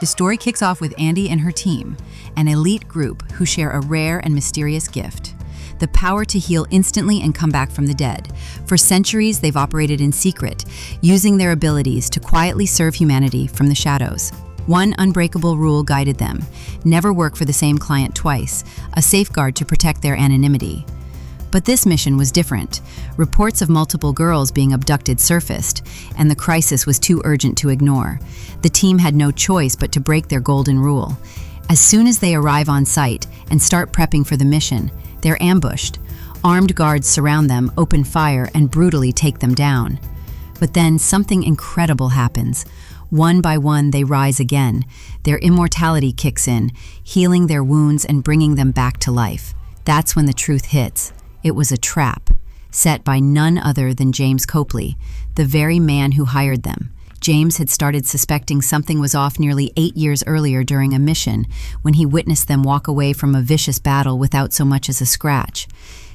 The story kicks off with Andy and her team, an elite group who share a rare and mysterious gift: the power to heal instantly and come back from the dead. For centuries, they've operated in secret, using their abilities to quietly serve humanity from the shadows. One unbreakable rule guided them: never work for the same client twice, a safeguard to protect their anonymity. But this mission was different. Reports of multiple girls being abducted surfaced, and the crisis was too urgent to ignore. The team had no choice but to break their golden rule. As soon as they arrive on site and start prepping for the mission, they're ambushed. Armed guards surround them, open fire, and brutally take them down. But then something incredible happens. One by one, they rise again. Their immortality kicks in, healing their wounds and bringing them back to life. That's when the truth hits. It was a trap, set by none other than James Copley, the very man who hired them. James had started suspecting something was off nearly 8 years earlier during a mission, when he witnessed them walk away from a vicious battle without so much as a scratch.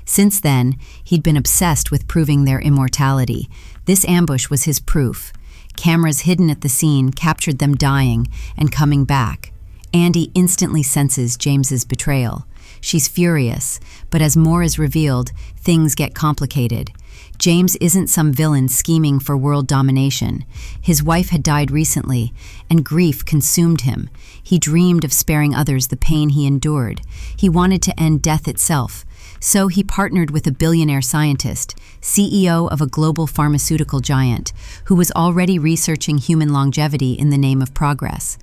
Since then, he'd been obsessed with proving their immortality. This ambush was his proof. Cameras hidden at the scene captured them dying and coming back. Andy instantly senses James's betrayal. She's furious, but as more is revealed, things get complicated. James isn't some villain scheming for world domination. His wife had died recently, and grief consumed him. He dreamed of sparing others the pain he endured. He wanted to end death itself. So he partnered with a billionaire scientist, CEO of a global pharmaceutical giant, who was already researching human longevity in the name of progress.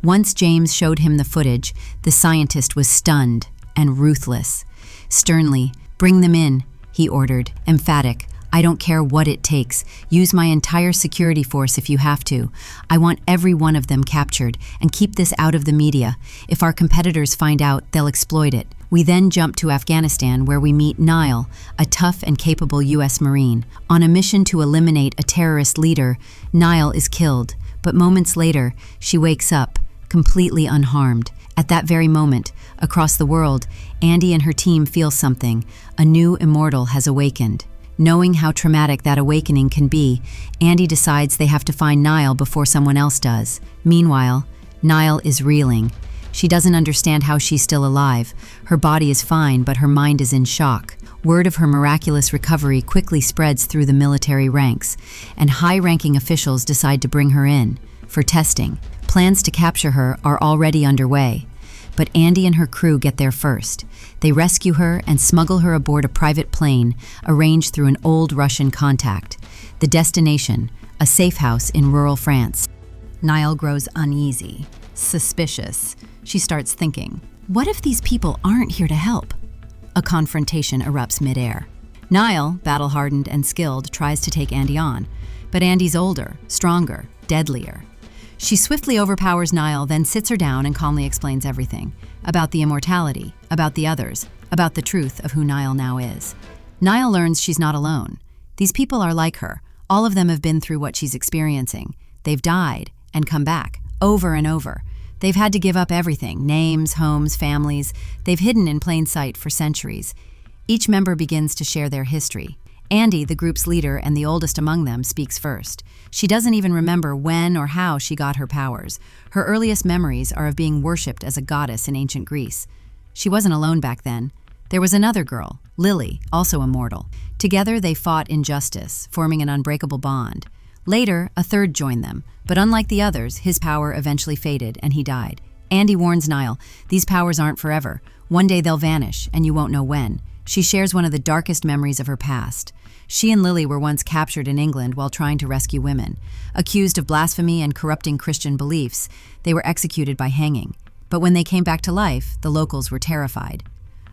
Once James showed him the footage, the scientist was stunned and ruthless. Sternly, "Bring them in," he ordered, emphatic. "I don't care what it takes. Use my entire security force if you have to. I want every one of them captured, and keep this out of the media. If our competitors find out, they'll exploit it." We then jump to Afghanistan, where we meet Nile, a tough and capable U.S. Marine. On a mission to eliminate a terrorist leader, Nile is killed, but moments later, she wakes up, completely unharmed. At that very moment, across the world, Andy and her team feel something. A new immortal has awakened. Knowing how traumatic that awakening can be, Andy decides they have to find Nile before someone else does. Meanwhile, Nile is reeling. She doesn't understand how she's still alive. Her body is fine, but her mind is in shock. Word of her miraculous recovery quickly spreads through the military ranks, and high-ranking officials decide to bring her in for testing. Plans to capture her are already underway, but Andy and her crew get there first. They rescue her and smuggle her aboard a private plane arranged through an old Russian contact. The destination, a safe house in rural France. Nile grows uneasy, suspicious. She starts thinking, what if these people aren't here to help? A confrontation erupts midair. Nile, battle-hardened and skilled, tries to take Andy on, but Andy's older, stronger, deadlier. She swiftly overpowers Nile, then sits her down and calmly explains everything. About the immortality, about the others, about the truth of who Nile now is. Nile learns she's not alone. These people are like her. All of them have been through what she's experiencing. They've died and come back, over and over. They've had to give up everything, names, homes, families. They've hidden in plain sight for centuries. Each member begins to share their history. Andy, the group's leader and the oldest among them, speaks first. She doesn't even remember when or how she got her powers. Her earliest memories are of being worshipped as a goddess in ancient Greece. She wasn't alone back then. There was another girl, Lily, also immortal. Together they fought injustice, forming an unbreakable bond. Later, a third joined them, but unlike the others, his power eventually faded and he died. Andy warns Nile, these powers aren't forever. One day they'll vanish, and you won't know when. She shares one of the darkest memories of her past. She and Lily were once captured in England while trying to rescue women. Accused of blasphemy and corrupting Christian beliefs, they were executed by hanging. But when they came back to life, the locals were terrified.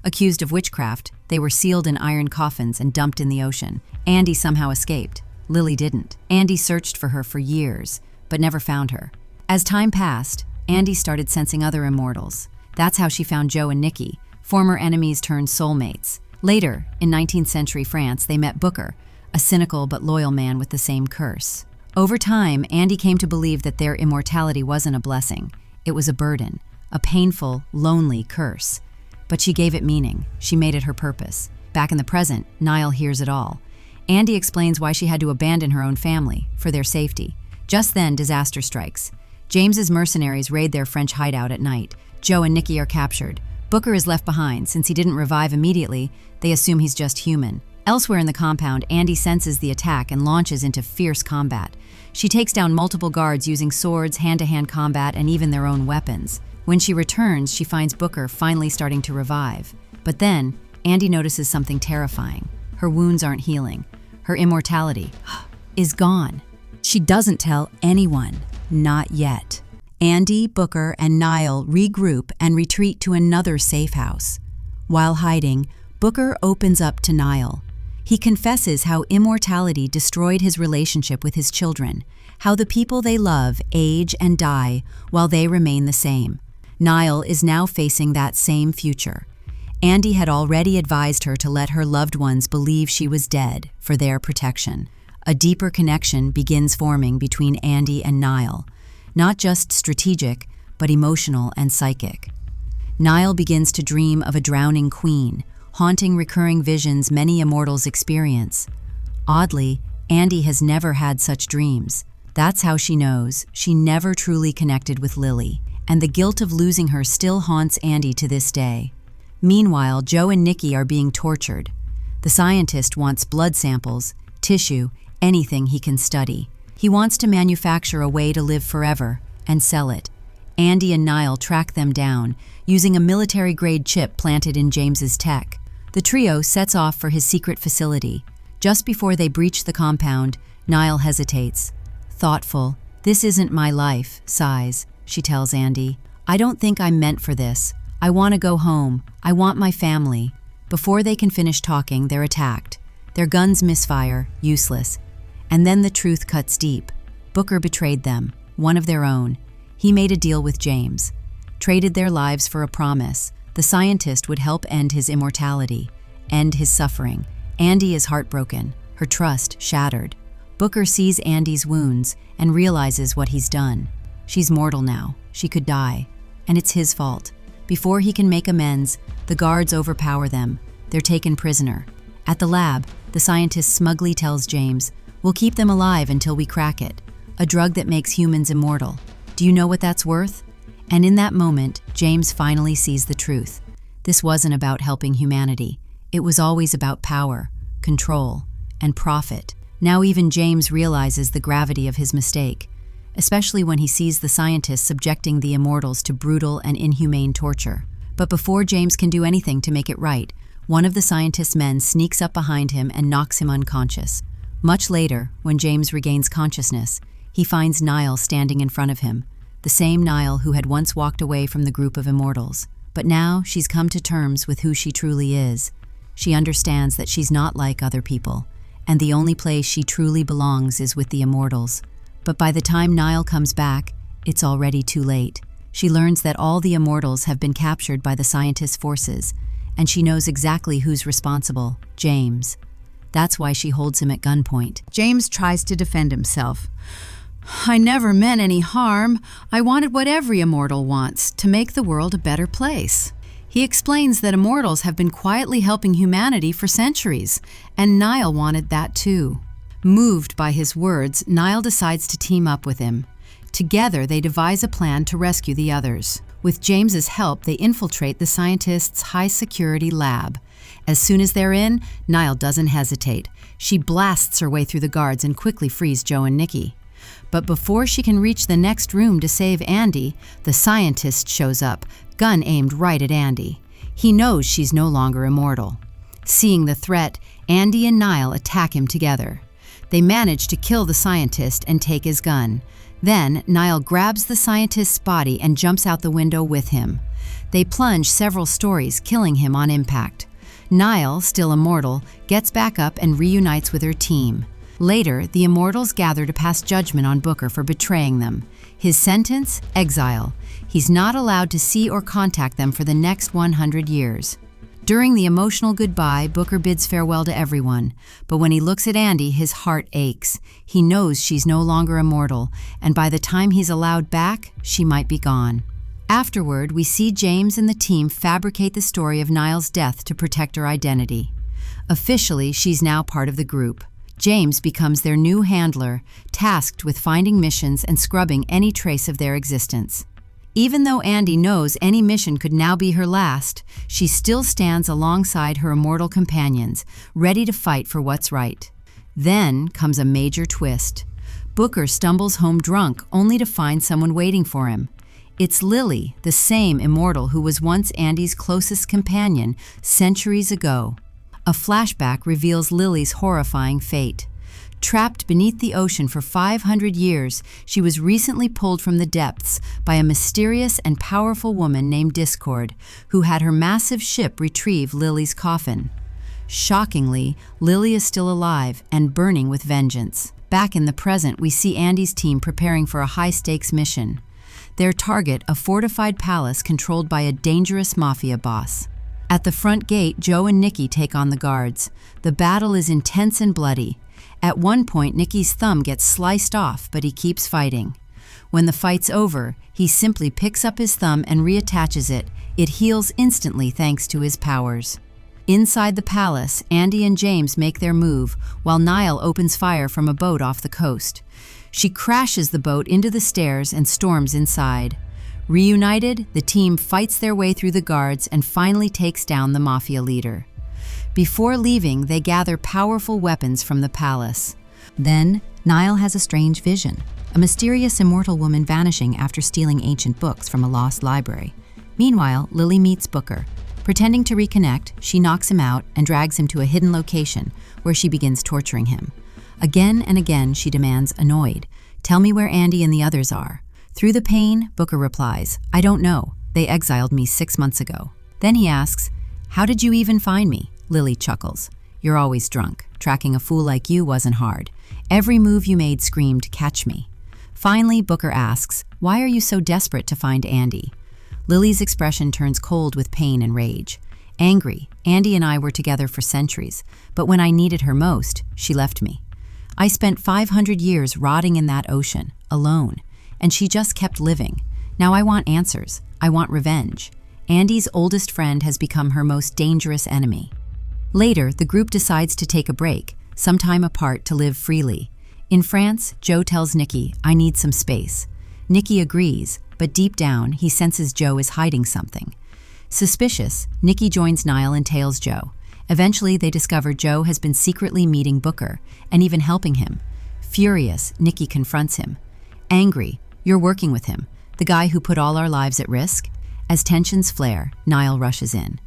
Accused of witchcraft, they were sealed in iron coffins and dumped in the ocean. Andy somehow escaped. Lily didn't. Andy searched for her for years, but never found her. As time passed, Andy started sensing other immortals. That's how she found Joe and Nikki, former enemies turned soulmates. Later, in 19th century France, they met Booker, a cynical but loyal man with the same curse. Over time, Andy came to believe that their immortality wasn't a blessing. It was a burden, a painful, lonely curse. But she gave it meaning. She made it her purpose. Back in the present, Nile hears it all. Andy explains why she had to abandon her own family, for their safety. Just then, disaster strikes. James's mercenaries raid their French hideout at night. Joe and Nikki are captured. Booker is left behind. Since he didn't revive immediately, they assume he's just human. Elsewhere in the compound, Andy senses the attack and launches into fierce combat. She takes down multiple guards using swords, hand-to-hand combat, and even their own weapons. When she returns, she finds Booker finally starting to revive. But then, Andy notices something terrifying. Her wounds aren't healing. Her immortality is gone. She doesn't tell anyone, not yet. Andy, Booker, and Nile regroup and retreat to another safe house. While hiding, Booker opens up to Nile. He confesses how immortality destroyed his relationship with his children, how the people they love age and die while they remain the same. Nile is now facing that same future. Andy had already advised her to let her loved ones believe she was dead for their protection. A deeper connection begins forming between Andy and Nile, not just strategic, but emotional and psychic. Nile begins to dream of a drowning queen, haunting recurring visions many immortals experience. Oddly, Andy has never had such dreams. That's how she knows she never truly connected with Lily, and the guilt of losing her still haunts Andy to this day. Meanwhile, Joe and Nikki are being tortured. The scientist wants blood samples, tissue, anything he can study. He wants to manufacture a way to live forever and sell it. Andy and Nile track them down, using a military-grade chip planted in James's tech. The trio sets off for his secret facility. Just before they breach the compound, Nile hesitates. Thoughtful, "This isn't my life," sighs. She tells Andy, "I don't think I'm meant for this. I want to go home. I want my family." Before they can finish talking, they're attacked. Their guns misfire, useless. And then the truth cuts deep. Booker betrayed them, one of their own. He made a deal with James, traded their lives for a promise. The scientist would help end his immortality, end his suffering. Andy is heartbroken, her trust shattered. Booker sees Andy's wounds and realizes what he's done. She's mortal now. She could die. And it's his fault. Before he can make amends, the guards overpower them. They're taken prisoner. At the lab, the scientist smugly tells James, "We'll keep them alive until we crack it. A drug that makes humans immortal. Do you know what that's worth?" And in that moment, James finally sees the truth. This wasn't about helping humanity. It was always about power, control, and profit. Now even James realizes the gravity of his mistake, especially when he sees the scientists subjecting the immortals to brutal and inhumane torture. But before James can do anything to make it right, one of the scientist's men sneaks up behind him and knocks him unconscious. Much later, when James regains consciousness, he finds Nile standing in front of him, the same Nile who had once walked away from the group of immortals. But now she's come to terms with who she truly is. She understands that she's not like other people, and the only place she truly belongs is with the immortals. But by the time Nile comes back, it's already too late. She learns that all the immortals have been captured by the scientist's forces, and she knows exactly who's responsible: James. That's why she holds him at gunpoint. James tries to defend himself. "I never meant any harm. I wanted what every immortal wants, to make the world a better place." He explains that immortals have been quietly helping humanity for centuries, and Nile wanted that too. Moved by his words, Nile decides to team up with him. Together, they devise a plan to rescue the others. With James's help, they infiltrate the scientist's high-security lab. As soon as they're in, Nile doesn't hesitate. She blasts her way through the guards and quickly frees Joe and Nikki. But before she can reach the next room to save Andy, the scientist shows up, gun aimed right at Andy. He knows she's no longer immortal. Seeing the threat, Andy and Nile attack him together. They manage to kill the scientist and take his gun. Then, Nile grabs the scientist's body and jumps out the window with him. They plunge several stories, killing him on impact. Nile, still immortal, gets back up and reunites with her team. Later, the immortals gather to pass judgment on Booker for betraying them. His sentence? Exile. He's not allowed to see or contact them for the next 100 years. During the emotional goodbye, Booker bids farewell to everyone. But when he looks at Andy, his heart aches. He knows she's no longer immortal, and by the time he's allowed back, she might be gone. Afterward, we see James and the team fabricate the story of Nile's death to protect her identity. Officially, she's now part of the group. James becomes their new handler, tasked with finding missions and scrubbing any trace of their existence. Even though Andy knows any mission could now be her last, she still stands alongside her immortal companions, ready to fight for what's right. Then comes a major twist. Booker stumbles home drunk only to find someone waiting for him. It's Lily, the same immortal who was once Andy's closest companion centuries ago. A flashback reveals Lily's horrifying fate. Trapped beneath the ocean for 500 years, she was recently pulled from the depths by a mysterious and powerful woman named Discord, who had her massive ship retrieve Lily's coffin. Shockingly, Lily is still alive and burning with vengeance. Back in the present, we see Andy's team preparing for a high-stakes mission. Their target, a fortified palace controlled by a dangerous mafia boss. At the front gate, Joe and Nikki take on the guards. The battle is intense and bloody. At one point, Nikki's thumb gets sliced off, but he keeps fighting. When the fight's over, he simply picks up his thumb and reattaches it. It heals instantly thanks to his powers. Inside the palace, Andy and James make their move, while Nile opens fire from a boat off the coast. She crashes the boat into the stairs and storms inside. Reunited, the team fights their way through the guards and finally takes down the mafia leader. Before leaving, they gather powerful weapons from the palace. Then, Nile has a strange vision, a mysterious immortal woman vanishing after stealing ancient books from a lost library. Meanwhile, Lily meets Booker. Pretending to reconnect, she knocks him out and drags him to a hidden location, where she begins torturing him. Again and again, she demands, annoyed, "Tell me where Andy and the others are." Through the pain, Booker replies, "I don't know. They exiled me 6 months ago." Then he asks, "How did you even find me?" Lily chuckles. "You're always drunk. Tracking a fool like you wasn't hard. Every move you made screamed, 'Catch me.'" Finally, Booker asks, "Why are you so desperate to find Andy?" Lily's expression turns cold with pain and rage. Angry, "Andy and I were together for centuries, but when I needed her most, she left me. I spent 500 years rotting in that ocean, alone, and she just kept living. Now I want answers. I want revenge." Andy's oldest friend has become her most dangerous enemy. Later, the group decides to take a break, some time apart to live freely. In France, Joe tells Nikki, "I need some space." Nikki agrees, but deep down, he senses Joe is hiding something. Suspicious, Nikki joins Nile and tails Joe. Eventually, they discover Joe has been secretly meeting Booker and even helping him. Furious, Nikki confronts him. Angry, "You're working with him, the guy who put all our lives at risk?" As tensions flare, Nile rushes in.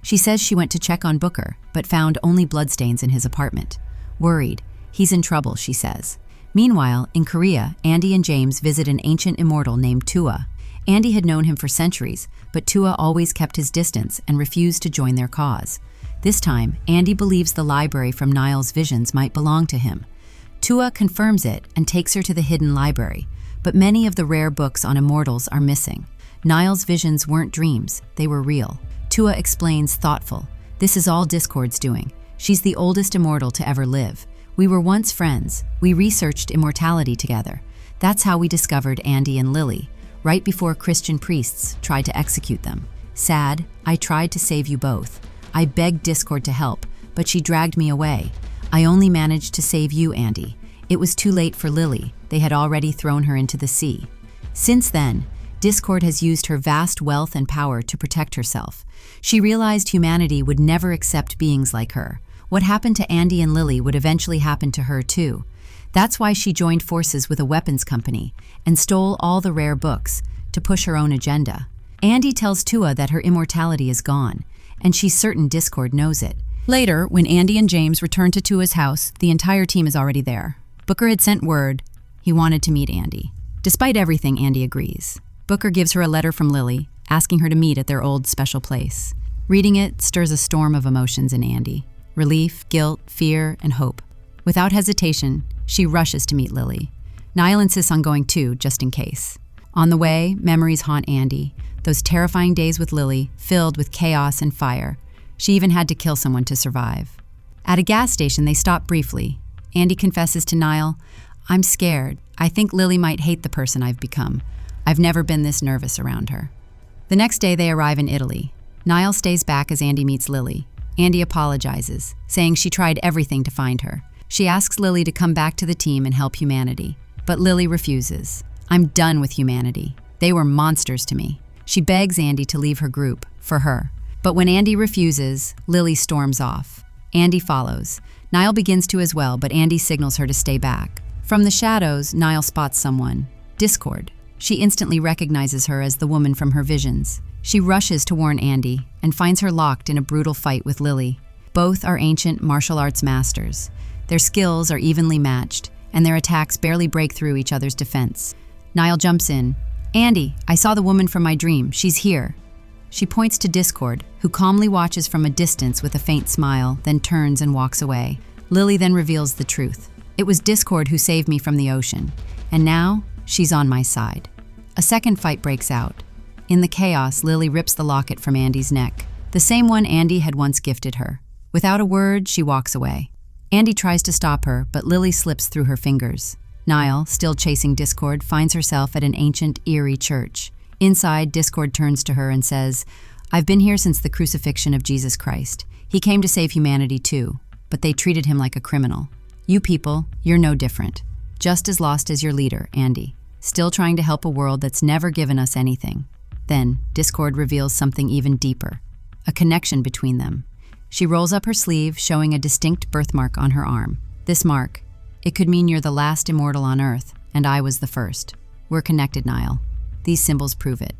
She says she went to check on Booker, but found only bloodstains in his apartment. Worried, "He's in trouble," she says. Meanwhile, in Korea, Andy and James visit an ancient immortal named Tua. Andy had known him for centuries, but Tua always kept his distance and refused to join their cause. This time, Andy believes the library from Nile's visions might belong to him. Tua confirms it and takes her to the hidden library, but many of the rare books on immortals are missing. Nile's visions weren't dreams, they were real. Tua explains, thoughtful, "This is all Discord's doing. She's the oldest immortal to ever live. We were once friends. We researched immortality together. That's how we discovered Andy and Lily, right before Christian priests tried to execute them. Sad, I tried to save you both. I begged Discord to help, but she dragged me away. I only managed to save you, Andy. It was too late for Lily. They had already thrown her into the sea." Since then, Discord has used her vast wealth and power to protect herself. She realized humanity would never accept beings like her. What happened to Andy and Lily would eventually happen to her too. That's why she joined forces with a weapons company and stole all the rare books to push her own agenda. Andy tells Tua that her immortality is gone, and she's certain Discord knows it. Later, when Andy and James return to Tua's house, the entire team is already there. Booker had sent word he wanted to meet Andy. Despite everything, Andy agrees. Booker gives her a letter from Lily, asking her to meet at their old special place. Reading it stirs a storm of emotions in Andy. Relief, guilt, fear, and hope. Without hesitation, she rushes to meet Lily. Nile insists on going too, just in case. On the way, memories haunt Andy. Those terrifying days with Lily, filled with chaos and fire. She even had to kill someone to survive. At a gas station, they stop briefly. Andy confesses to Nile, "I'm scared. I think Lily might hate the person I've become. I've never been this nervous around her." The next day, they arrive in Italy. Nile stays back as Andy meets Lily. Andy apologizes, saying she tried everything to find her. She asks Lily to come back to the team and help humanity, but Lily refuses. "I'm done with humanity. They were monsters to me." She begs Andy to leave her group, for her. But when Andy refuses, Lily storms off. Andy follows. Nile begins to as well, but Andy signals her to stay back. From the shadows, Nile spots someone. Discord. She instantly recognizes her as the woman from her visions. She rushes to warn Andy and finds her locked in a brutal fight with Lily. Both are ancient martial arts masters. Their skills are evenly matched, and their attacks barely break through each other's defense. Nile jumps in. "Andy, I saw the woman from my dream. She's here." She points to Discord, who calmly watches from a distance with a faint smile, then turns and walks away. Lily then reveals the truth. "It was Discord who saved me from the ocean, and now she's on my side." A second fight breaks out. In the chaos, Lily rips the locket from Andy's neck, the same one Andy had once gifted her. Without a word, she walks away. Andy tries to stop her, but Lily slips through her fingers. Nile, still chasing Discord, finds herself at an ancient, eerie church. Inside, Discord turns to her and says, "I've been here since the crucifixion of Jesus Christ. He came to save humanity too, but they treated him like a criminal. You people, you're no different. Just as lost as your leader, Andy. Still trying to help a world that's never given us anything." Then, Discord reveals something even deeper. A connection between them. She rolls up her sleeve, showing a distinct birthmark on her arm. This mark, it could mean you're the last immortal on Earth, and I was the first. We're connected, Nile. These symbols prove it.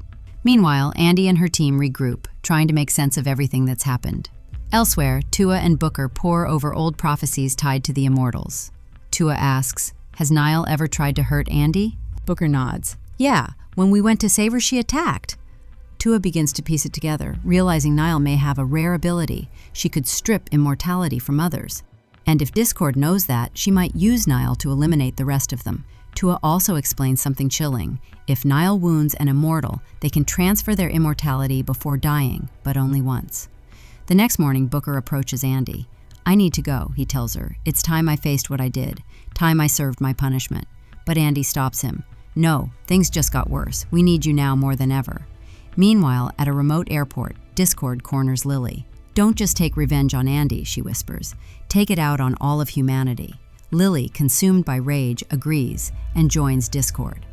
Meanwhile, Andy and her team regroup, trying to make sense of everything that's happened. Elsewhere, Tua and Booker pore over old prophecies tied to the immortals. Tua asks, "Has Nile ever tried to hurt Andy?" Booker nods. "Yeah, when we went to save her, she attacked." Tua begins to piece it together, realizing Nile may have a rare ability. She could strip immortality from others. And if Discord knows that, she might use Nile to eliminate the rest of them. Tua also explains something chilling. If Nile wounds an immortal, they can transfer their immortality before dying, but only once. The next morning, Booker approaches Andy. "I need to go," he tells her. "It's time I faced what I did. Time I served my punishment." But Andy stops him. "No, things just got worse. We need you now more than ever." Meanwhile, at a remote airport, Discord corners Lily. "Don't just take revenge on Andy," she whispers. "Take it out on all of humanity." Lily, consumed by rage, agrees and joins Discord.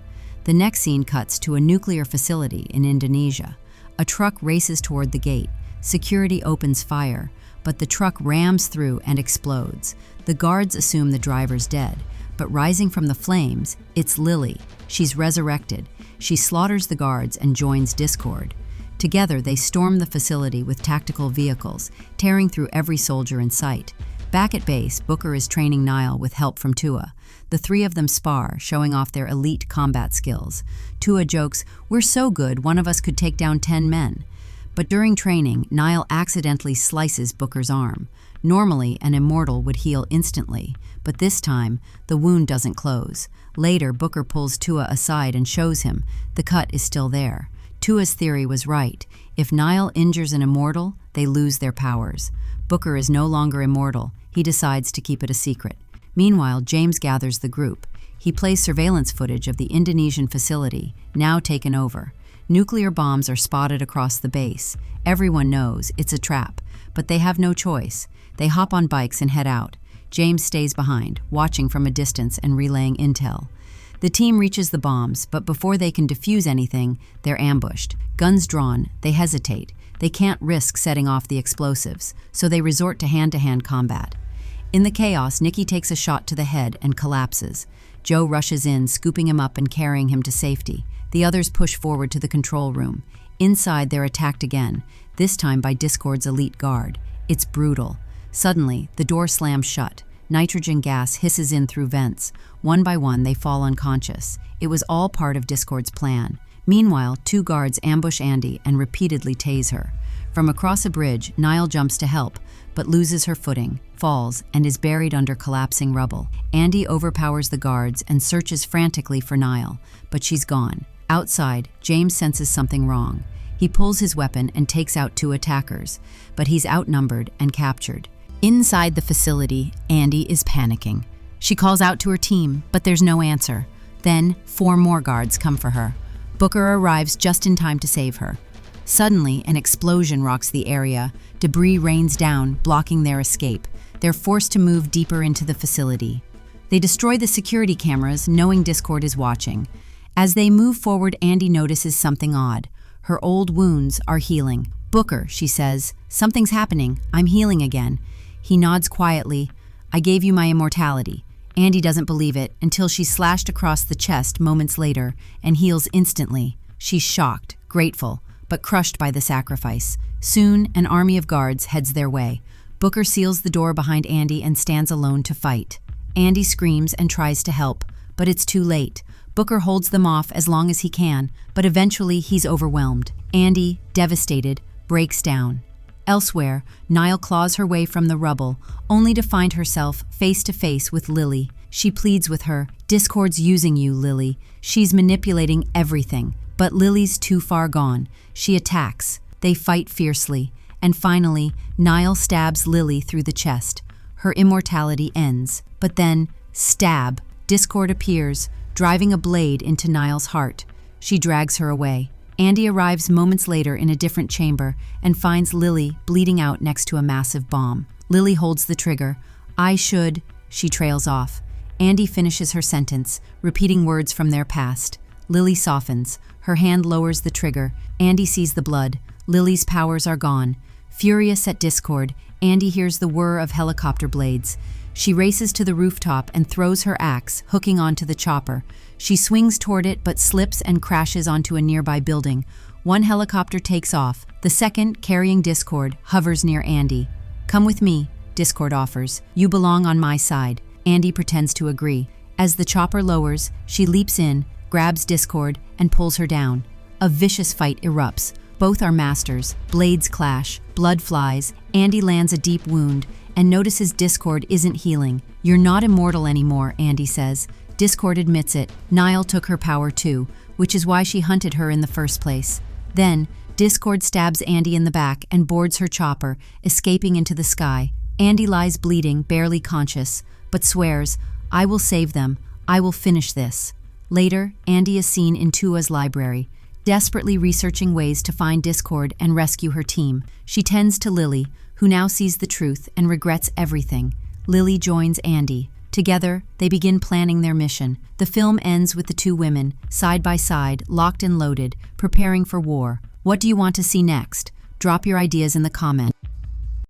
The next scene cuts to a nuclear facility in Indonesia. A truck races toward the gate. Security opens fire, but the truck rams through and explodes. The guards assume the driver's dead, but rising from the flames, it's Lily. She's resurrected. She slaughters the guards and joins Discord. Together, they storm the facility with tactical vehicles, tearing through every soldier in sight. Back at base, Booker is training Nile with help from Tua. The three of them spar, showing off their elite combat skills. Tua jokes, "We're so good, one of us could take down 10 men. But during training, Nile accidentally slices Booker's arm. Normally, an immortal would heal instantly, but this time, the wound doesn't close. Later, Booker pulls Tua aside and shows him the cut is still there. Tua's theory was right. If Nile injures an immortal, they lose their powers. Booker is no longer immortal. He decides to keep it a secret. Meanwhile, James gathers the group. He plays surveillance footage of the Indonesian facility, now taken over. Nuclear bombs are spotted across the base. Everyone knows it's a trap, but they have no choice. They hop on bikes and head out. James stays behind, watching from a distance and relaying intel. The team reaches the bombs, but before they can defuse anything, they're ambushed. Guns drawn, they hesitate. They can't risk setting off the explosives, so they resort to hand-to-hand combat. In the chaos, Nikki takes a shot to the head and collapses. Joe rushes in, scooping him up and carrying him to safety. The others push forward to the control room. Inside, they're attacked again, this time by Discord's elite guard. It's brutal. Suddenly, the door slams shut. Nitrogen gas hisses in through vents. One by one, they fall unconscious. It was all part of Discord's plan. Meanwhile, two guards ambush Andy and repeatedly tase her. From across a bridge, Nile jumps to help, but loses her footing, falls, and is buried under collapsing rubble. Andy overpowers the guards and searches frantically for Nile, but she's gone. Outside, James senses something wrong. He pulls his weapon and takes out two attackers, but he's outnumbered and captured. Inside the facility, Andy is panicking. She calls out to her team, but there's no answer. Then, 4 more guards come for her. Booker arrives just in time to save her. Suddenly, an explosion rocks the area. Debris rains down, blocking their escape. They're forced to move deeper into the facility. They destroy the security cameras, knowing Discord is watching. As they move forward, Andy notices something odd. Her old wounds are healing. "Booker," she says, "something's happening. I'm healing again." He nods quietly. "I gave you my immortality." Andy doesn't believe it until she's slashed across the chest moments later and heals instantly. She's shocked, grateful, but crushed by the sacrifice. Soon, an army of guards heads their way. Booker seals the door behind Andy and stands alone to fight. Andy screams and tries to help, but it's too late. Booker holds them off as long as he can, but eventually he's overwhelmed. Andy, devastated, breaks down. Elsewhere, Nile claws her way from the rubble, only to find herself face to face with Lily. She pleads with her, "Discord's using you, Lily. She's manipulating everything." But Lily's too far gone. She attacks. They fight fiercely. And finally, Nile stabs Lily through the chest. Her immortality ends. But then, stab! Discord appears, driving a blade into Nile's heart. She drags her away. Andy arrives moments later in a different chamber and finds Lily bleeding out next to a massive bomb. Lily holds the trigger. "I should," she trails off. Andy finishes her sentence, repeating words from their past. Lily softens. Her hand lowers the trigger. Andy sees the blood. Lily's powers are gone. Furious at Discord, Andy hears the whir of helicopter blades. She races to the rooftop and throws her axe, hooking onto the chopper. She swings toward it but slips and crashes onto a nearby building. One helicopter takes off. The second, carrying Discord, hovers near Andy. "Come with me," Discord offers. "You belong on my side." Andy pretends to agree. As the chopper lowers, she leaps in, grabs Discord, and pulls her down. A vicious fight erupts. Both are masters. Blades clash. Blood flies. Andy lands a deep wound and notices Discord isn't healing. "You're not immortal anymore," Andy says. Discord admits it. Nile took her power too, which is why she hunted her in the first place. Then, Discord stabs Andy in the back and boards her chopper, escaping into the sky. Andy lies bleeding, barely conscious, but swears, "I will save them. I will finish this." Later, Andy is seen in Tua's library, desperately researching ways to find Discord and rescue her team. She tends to Lily, who now sees the truth and regrets everything. Lily joins Andy. Together, they begin planning their mission. The film ends with the two women, side by side, locked and loaded, preparing for war. What do you want to see next? Drop your ideas in the comments.